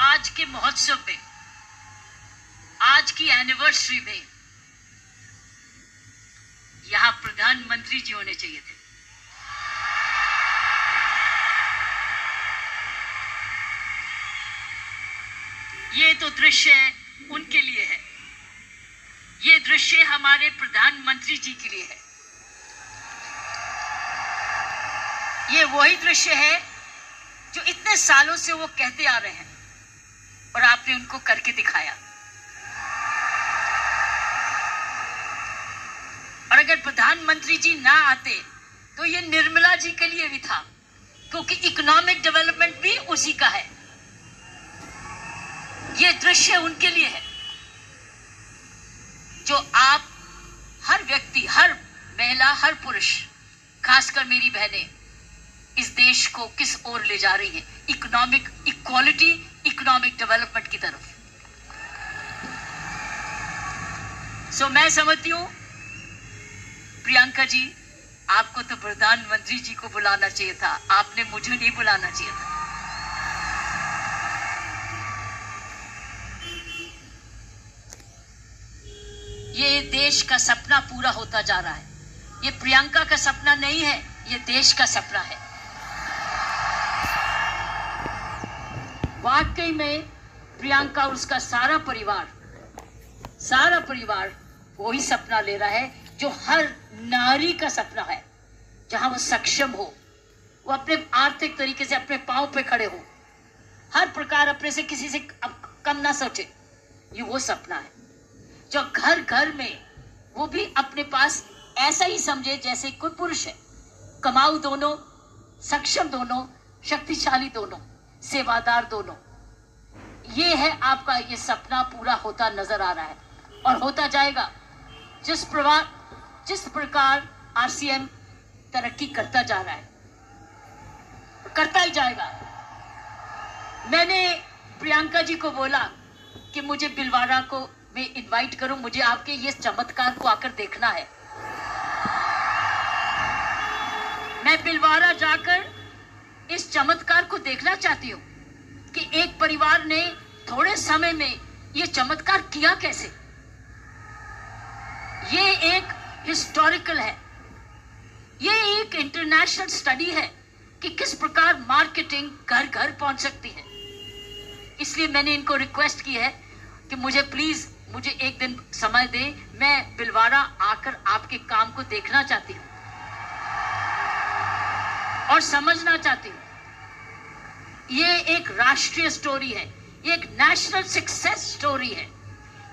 आज के महोत्सव में, आज की एनिवर्सरी में यहाँ प्रधानमंत्री जी होने चाहिए थे। ये तो दृश्य उनके लिए है, ये दृश्य हमारे प्रधानमंत्री जी के लिए है। ये वही दृश्य है जो इतने सालों से वो कहते आ रहे हैं और आपने उनको करके दिखाया। और अगर प्रधानमंत्री जी ना आते तो ये निर्मला जी के लिए भी था, क्योंकि इकोनॉमिक डेवलपमेंट भी उसी का है। ये दृश्य उनके लिए है जो आप हर व्यक्ति, हर महिला, हर पुरुष, खासकर मेरी बहनें इस देश को किस ओर ले जा रही है, इकोनॉमिक इक्वालिटी, इकोनॉमिक डेवलपमेंट की तरफ। मैं समझती हूं प्रियंका जी, आपको तो प्रधानमंत्री जी को बुलाना चाहिए था, आपने मुझे नहीं बुलाना चाहिए था। ये देश का सपना पूरा होता जा रहा है। ये प्रियंका का सपना नहीं है, ये देश का सपना है। वाकई में प्रियंका और उसका सारा परिवार वही सपना ले रहा है जो हर नारी का सपना है, जहां वो सक्षम हो, वो अपने आर्थिक तरीके से अपने पांव पे खड़े हो, हर प्रकार अपने से किसी से कम ना सोचे। ये वो सपना है जो घर घर में वो भी अपने पास ऐसा ही समझे जैसे कोई पुरुष है, कमाऊ दोनों, सक्षम दोनों, शक्तिशाली दोनों, सेवादार दोनों। ये है आपका, ये सपना पूरा होता नजर आ रहा है और होता जाएगा। जिस प्रकार आरसीएम तरक्की करता जा रहा है, करता ही जाएगा। मैंने प्रियंका जी को बोला कि मुझे बिलवाड़ा को मैं इनवाइट करूं, मुझे आपके ये चमत्कार को आकर देखना है। मैं बिलवाड़ा जाकर इस चमत्कार को देखना चाहती हूं कि एक परिवार ने थोड़े समय में ये चमत्कार किया कैसे। ये एक हिस्टोरिकल है, ये एक इंटरनेशनल स्टडी है कि किस प्रकार मार्केटिंग घर घर पहुंच सकती है। इसलिए मैंने इनको रिक्वेस्ट की है कि मुझे एक दिन समय दे, मैं बिलवाड़ा आकर आपके काम को देखना चाहती हूं और समझना चाहती हूं। ये एक राष्ट्रीय स्टोरी है, ये एक नेशनल सक्सेस स्टोरी है,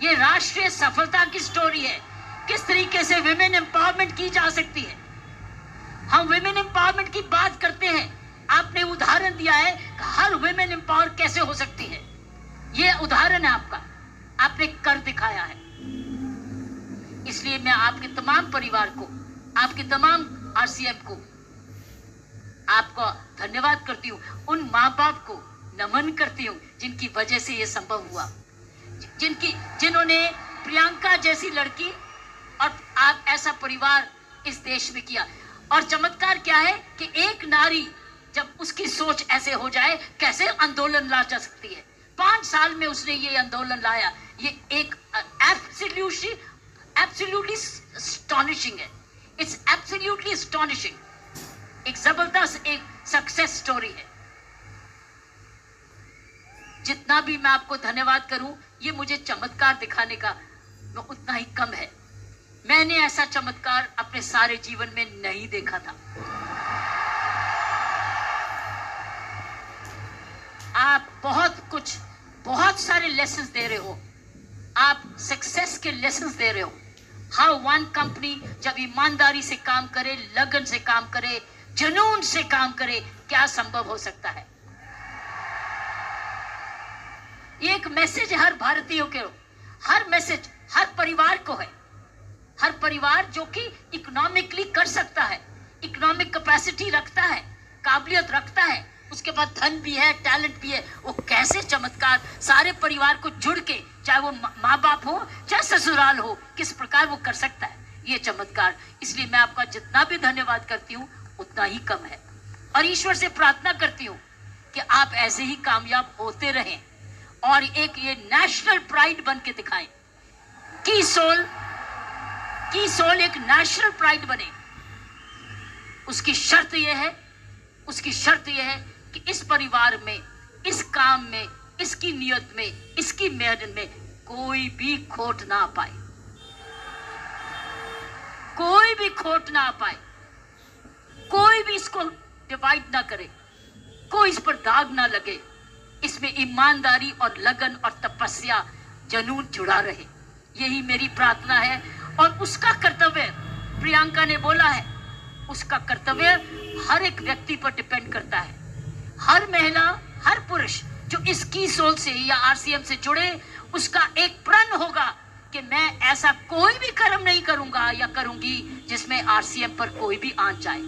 ये राष्ट्रीय सफलता की स्टोरी है। किस तरीके से विमेन एम्पावरमेंट की जा सकती है। हम विमेन एम्पावरमेंट की बात करते हैं, आपने उदाहरण दिया है कि हर विमेन एम्पावर कैसे हो सकती है। ये उदाहरण है आपका, आपने कर दिखाया है। इसलिए मैं आपके तमाम परिवार को, आपके तमाम आरसीएम को, आपको धन्यवाद करती हूँ। उन माँ बाप को नमन करती हूँ जिनकी वजह से ये संभव हुआ, जिन्होंने प्रियंका जैसी लड़की और आप ऐसा परिवार इस देश में किया। और चमत्कार क्या है कि एक नारी जब उसकी सोच ऐसे हो जाए, कैसे आंदोलन ला जा सकती है। 5 साल में उसने ये आंदोलन लाया। ये एक एब्सोल्युटली एस्टॉनिशिंग है। It's absolutely astonishing. एक जबरदस्त एक सक्सेस स्टोरी है। जितना भी मैं आपको धन्यवाद करूं, ये मुझे चमत्कार दिखाने का उतना ही कम है। मैंने ऐसा चमत्कार अपने सारे जीवन में नहीं देखा था। आप बहुत सारे लेसन्स दे रहे हो, आप सक्सेस के लेसन्स दे रहे हो। हाउ वन कंपनी जब ईमानदारी से काम करे, लगन से काम करे, जुनून से काम करे, क्या संभव हो सकता है। ये एक मैसेज हर भारतीयों के, हर मैसेज हर परिवार को है। हर परिवार जो कि इकोनॉमिकली कर सकता है, इकोनॉमिक कैपेसिटी रखता है, काबिलियत रखता है, उसके बाद धन भी है, टैलेंट भी है, वो कैसे चमत्कार सारे परिवार को जुड़ के, चाहे वो माँ बाप हो चाहे ससुराल हो, किस प्रकार वो कर सकता है ये चमत्कार। इसलिए मैं आपका जितना भी धन्यवाद करती हूँ उतना ही कम है। और ईश्वर से प्रार्थना करती हूं कि आप ऐसे ही कामयाब होते रहें और एक ये नेशनल प्राइड बन के दिखाएं। की सोल एक नेशनल प्राइड बने। उसकी शर्त यह है कि इस परिवार में, इस काम में, इसकी नियत में, इसकी मेहनत में कोई भी खोट ना पाए, कोई भी खोट ना पाए, कोई भी इसको डिवाइड ना करे, कोई इस पर दाग ना लगे। इसमें ईमानदारी और लगन और तपस्या, जुनून जुड़ा रहे। यही मेरी प्रार्थना है। और उसका कर्तव्य, प्रियंका ने बोला है, उसका कर्तव्य हर एक व्यक्ति पर डिपेंड करता है। हर महिला, हर पुरुष जो इस की सोल से या आरसीएम से जुड़े, उसका एक प्रण होगा कि मैं ऐसा कोई भी कर्म नहीं करूंगा या करूंगी जिसमें आरसीएम पर कोई भी आंच जाए।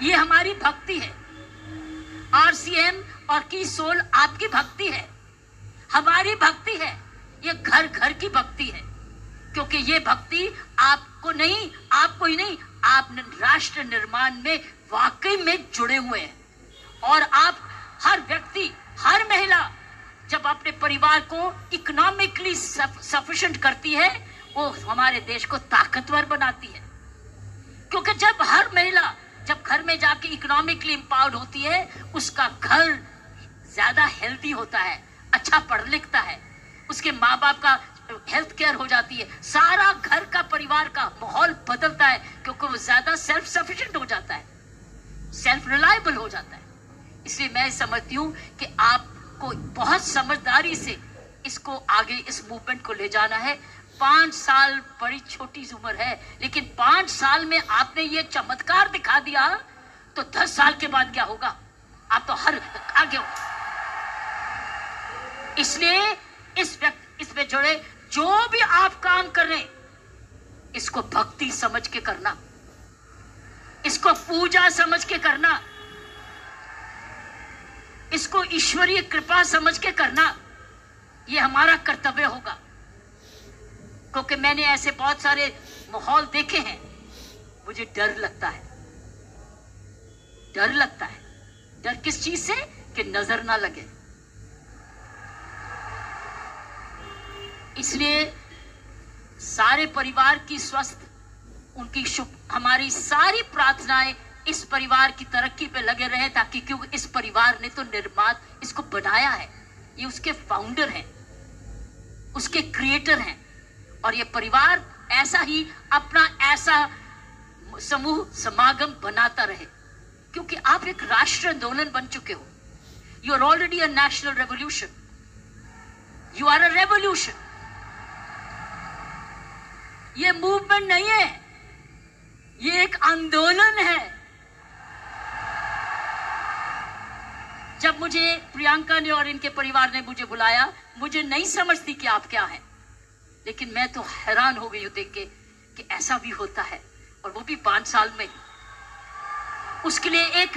ये हमारी भक्ति है। आरसीएम और की सोल आपकी भक्ति है, हमारी भक्ति है। ये घर घर की भक्ति है, क्योंकि ये भक्ति आपको ही नहीं, आप राष्ट्र निर्माण में वाकई में जुड़े हुए हैं। और आप हर व्यक्ति, हर महिला जब अपने परिवार को इकोनॉमिकली सफिशिएंट करती है, वो हमारे देश को ताकतवर बनाती है। क्योंकि जब हर महिला जब घर में जाके इकोनॉमिकली एम्पावर्ड होती है, उसका घर ज्यादा हेल्दी होता है, अच्छा पढ़ लिखता है, उसके माँ बाप का हेल्थ केयर हो जाती है, सारा घर का, परिवार का माहौल बदलता है, क्योंकि वो ज्यादा सेल्फ सफिशिएंट हो जाता है, सेल्फ रिलायबल हो जाता है। इसलिए मैं समझती हूँ कि आपको बहुत समझदारी से इसको आगे, इस मूवमेंट को ले जाना है। 5 साल बड़ी छोटी उम्र है, लेकिन 5 साल में आपने ये चमत्कार दिखा दिया, तो 10 साल के बाद क्या होगा? आप तो हर आगे हो। इसलिए इसमें जुड़े जो भी आप काम कर रहे, इसको भक्ति समझ के करना, इसको पूजा समझ के करना, इसको ईश्वरीय कृपा समझ के करना। ये हमारा कर्तव्य होगा। क्योंकि मैंने ऐसे बहुत सारे माहौल देखे हैं, मुझे डर लगता है। डर किस चीज से? कि नजर ना लगे। इसलिए सारे परिवार की स्वस्थ, उनकी हमारी सारी प्रार्थनाएं इस परिवार की तरक्की पे लगे रहे, ताकि क्योंकि इस परिवार ने तो इसको बनाया है, ये उसके फाउंडर हैं, उसके क्रिएटर हैं। और ये परिवार ऐसा ही अपना ऐसा समूह समागम बनाता रहे, क्योंकि आप एक राष्ट्रीय आंदोलन बन चुके हो। You are already a national revolution, you are a revolution. ये मूवमेंट नहीं है, ये एक आंदोलन है। जब मुझे प्रियंका ने और इनके परिवार ने मुझे बुलाया, मुझे नहीं समझती कि आप क्या हैं, लेकिन मैं तो हैरान हो गई हूं देख के कि ऐसा भी होता है, और वो भी 5 साल में। उसके लिए एक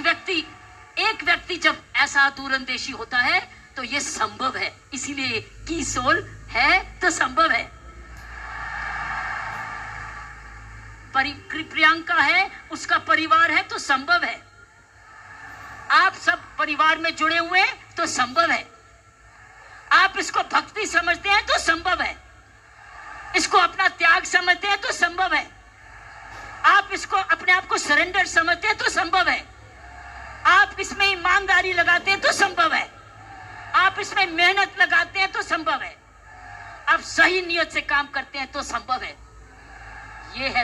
व्यक्ति जब ऐसा दूरंदेशी होता है तो ये संभव है। इसीलिए की सोल है तो संभव है। प्रियंका है, उसका परिवार है तो संभव है। आप सब परिवार में जुड़े हुए हैं तो संभव है। आप इसको भक्ति समझते हैं तो संभव है। इसको अपना त्याग समझते हैं तो संभव है। आप इसको अपने आप को सरेंडर समझते हैं तो संभव है। आप इसमें ईमानदारी लगाते हैं तो संभव है। आप इसमें मेहनत लगाते हैं तो संभव है। आप सही नियत से काम करते हैं तो संभव है। ये है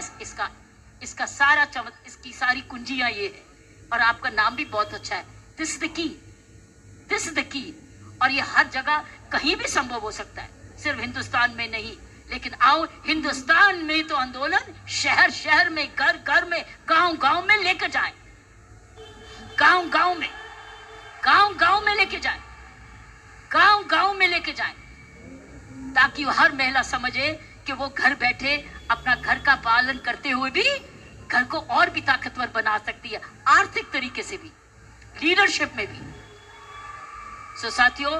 इसका सारा इसकी सारी कुंजियां ये है। और आपका नाम भी बहुत अच्छा है, दिस इज द की। और ये हर जगह कहीं भी संभव हो सकता है, सिर्फ हिंदुस्तान में नहीं। लेकिन आओ, हिंदुस्तान में तो आंदोलन शहर शहर में, घर घर में, गांव गांव में लेकर जाएं, गांव गांव में लेके जाएं, गांव गांव में लेके जाएं, ताकि हर महिला समझे कि वो घर बैठे अपना घर का पालन करते हुए भी घर को और भी ताकतवर बना सकती है, आर्थिक तरीके से भी, लीडरशिप में भी। सो साथियों,